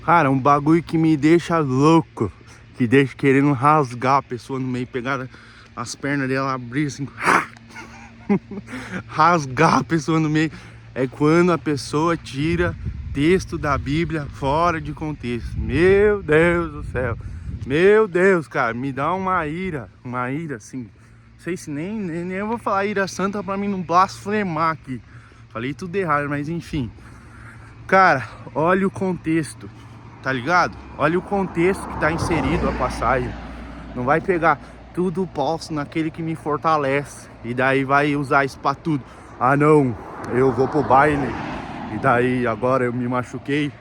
Cara, um bagulho que me deixa louco, que deixa querendo rasgar a pessoa no meio, pegar as pernas dela, abrir assim, rasgar a pessoa no meio, é quando a pessoa tira texto da Bíblia fora de contexto. Meu Deus do céu. Meu Deus, cara, me dá uma ira assim. Não sei se nem eu vou falar ira santa pra mim não blasfemar aqui. Falei tudo errado, mas enfim. Cara, olha o contexto, tá ligado? Olha o contexto que tá inserido a passagem. Não vai pegar tudo posso naquele que me fortalece e daí vai usar isso pra tudo. Ah não, eu vou pro baile e daí agora eu me machuquei,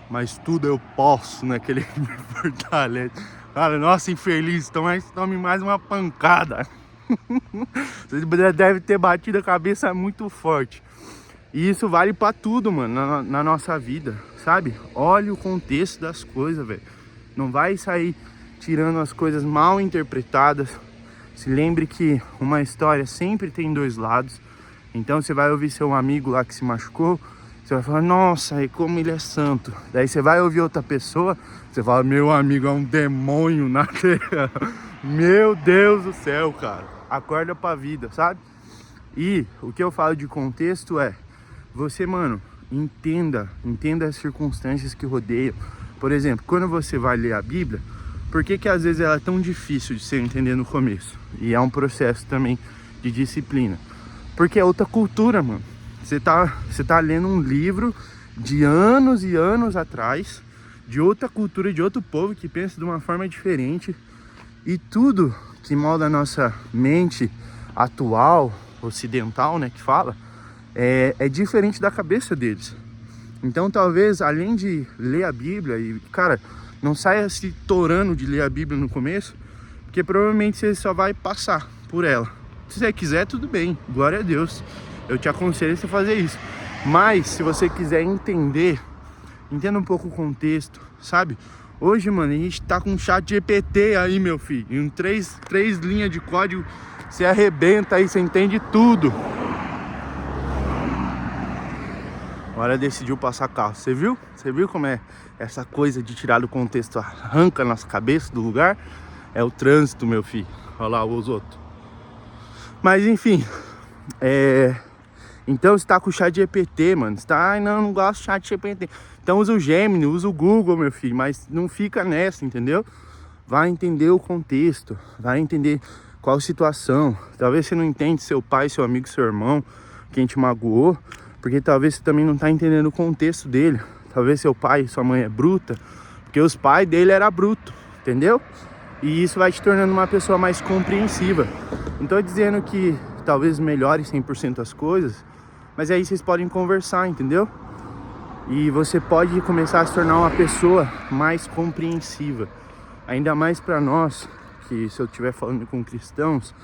mas tudo eu posso naquele que me fortalece. Cara, nossa, infeliz, tome mais uma pancada. Você deve ter batido a cabeça muito forte. E isso vale pra tudo, mano, na nossa vida, sabe? Olha o contexto das coisas, velho. Não vai sair tirando as coisas mal interpretadas. Se lembre que uma história sempre tem dois lados. Então você vai ouvir seu amigo lá que se machucou, você vai falar, nossa, e como ele é santo. Daí você vai ouvir outra pessoa, você fala, meu amigo é um demônio na terra. Meu Deus do céu, cara. Acorda pra vida, sabe? E o que eu falo de contexto é, você, mano, entenda as circunstâncias que rodeiam. Por exemplo, quando você vai ler a Bíblia, por que às vezes ela é tão difícil de você entender no começo? E é um processo também de disciplina. Porque é outra cultura, mano. Você tá lendo um livro de anos e anos atrás, de outra cultura, de outro povo que pensa de uma forma diferente. E tudo que molda a nossa mente atual, ocidental, né, que fala, é diferente da cabeça deles. Então talvez, além de ler a Bíblia, e cara, não saia se torando de ler a Bíblia no começo, porque provavelmente você só vai passar por ela. Se você quiser, tudo bem, glória a Deus. Eu te aconselho a você fazer isso. Mas se você quiser entender, entenda um pouco o contexto, sabe? Hoje, mano, a gente tá com um chat GPT aí, meu filho. Em três linhas de código, você arrebenta aí, você entende tudo. Agora decidiu passar carro. Você viu? Você viu como é essa coisa de tirar do contexto, arranca nossa cabeça do lugar? É o trânsito, meu filho. Olha lá os outros. Mas enfim, então você tá com o chat GPT, mano. Você tá, ai não gosto do chat GPT. Então usa o Gemini, usa o Google, meu filho. Mas não fica nessa, entendeu? Vai entender o contexto, vai entender qual situação. Talvez você não entende seu pai, seu amigo, seu irmão, quem te magoou, porque talvez você também não tá entendendo o contexto dele. Talvez seu pai e sua mãe é bruta, porque os pais dele era bruto, entendeu? E isso vai te tornando uma pessoa mais compreensiva. Não tô dizendo que talvez melhore 100% as coisas, mas aí vocês podem conversar, entendeu? E você pode começar a se tornar uma pessoa mais compreensiva. Ainda mais para nós, que se eu estiver falando com cristãos,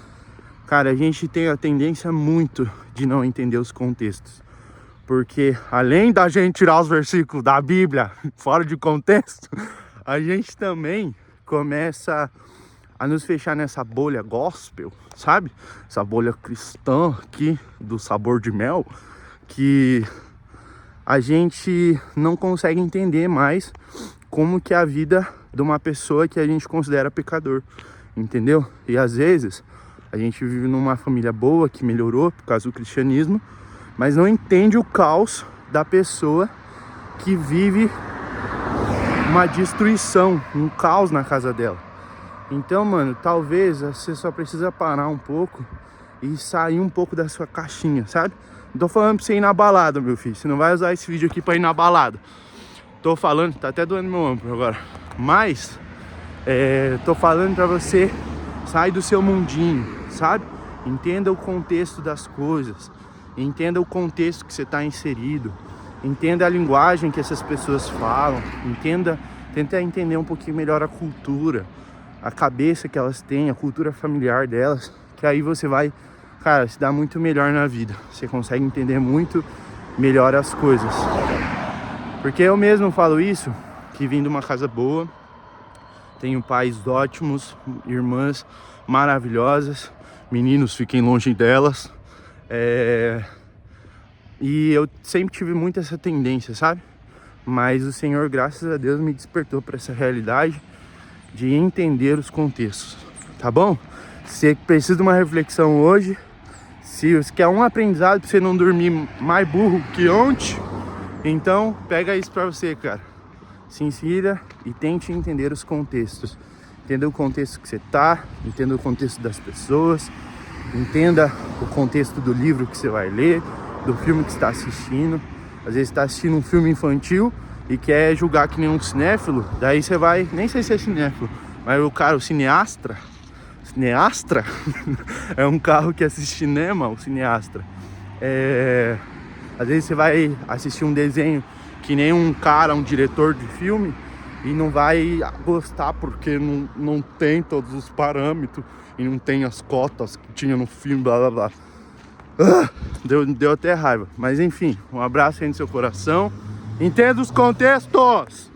cara, a gente tem a tendência muito de não entender os contextos. Porque além da gente tirar os versículos da Bíblia fora de contexto, a gente também começa a nos fechar nessa bolha gospel, sabe? Essa bolha cristã aqui, do sabor de mel, que a gente não consegue entender mais como que é a vida de uma pessoa que a gente considera pecador, entendeu? E às vezes a gente vive numa família boa que melhorou por causa do cristianismo, mas não entende o caos da pessoa que vive uma destruição, um caos na casa dela. Então, mano, talvez você só precisa parar um pouco e sair um pouco da sua caixinha, sabe? Não tô falando pra você ir na balada, meu filho. Você não vai usar esse vídeo aqui pra ir na balada. Tô falando, tá até doendo meu ombro agora. Mas, tô falando pra você sair do seu mundinho, sabe? Entenda o contexto das coisas. Entenda o contexto que você tá inserido. Entenda a linguagem que essas pessoas falam. Tenta entender um pouquinho melhor a cultura, a cabeça que elas têm, a cultura familiar delas, que aí você vai, cara, se dar muito melhor na vida. Você consegue entender muito melhor as coisas. Porque eu mesmo falo isso, que vim de uma casa boa, tenho pais ótimos, irmãs maravilhosas, meninos, fiquem longe delas. E eu sempre tive muito essa tendência, sabe? Mas o Senhor, graças a Deus, me despertou para essa realidade de entender os contextos, tá bom? Se precisa de uma reflexão hoje, se você quer um aprendizado para você não dormir mais burro que ontem, então pega isso para você, cara. Se insira e tente entender os contextos. Entenda o contexto que você tá, entenda o contexto das pessoas, entenda o contexto do livro que você vai ler, do filme que você está assistindo. Às vezes está assistindo um filme infantil e quer julgar que nem um cinéfilo, daí você vai, nem sei se é cinéfilo, mas o cara, o cineastra é um carro que assiste cinema, o cineastra. Às vezes você vai assistir um desenho que nem um cara, um diretor de filme, e não vai gostar porque não tem todos os parâmetros e não tem as cotas que tinha no filme, blá blá blá. Deu até raiva, mas enfim, um abraço aí no seu coração. Entenda os contextos!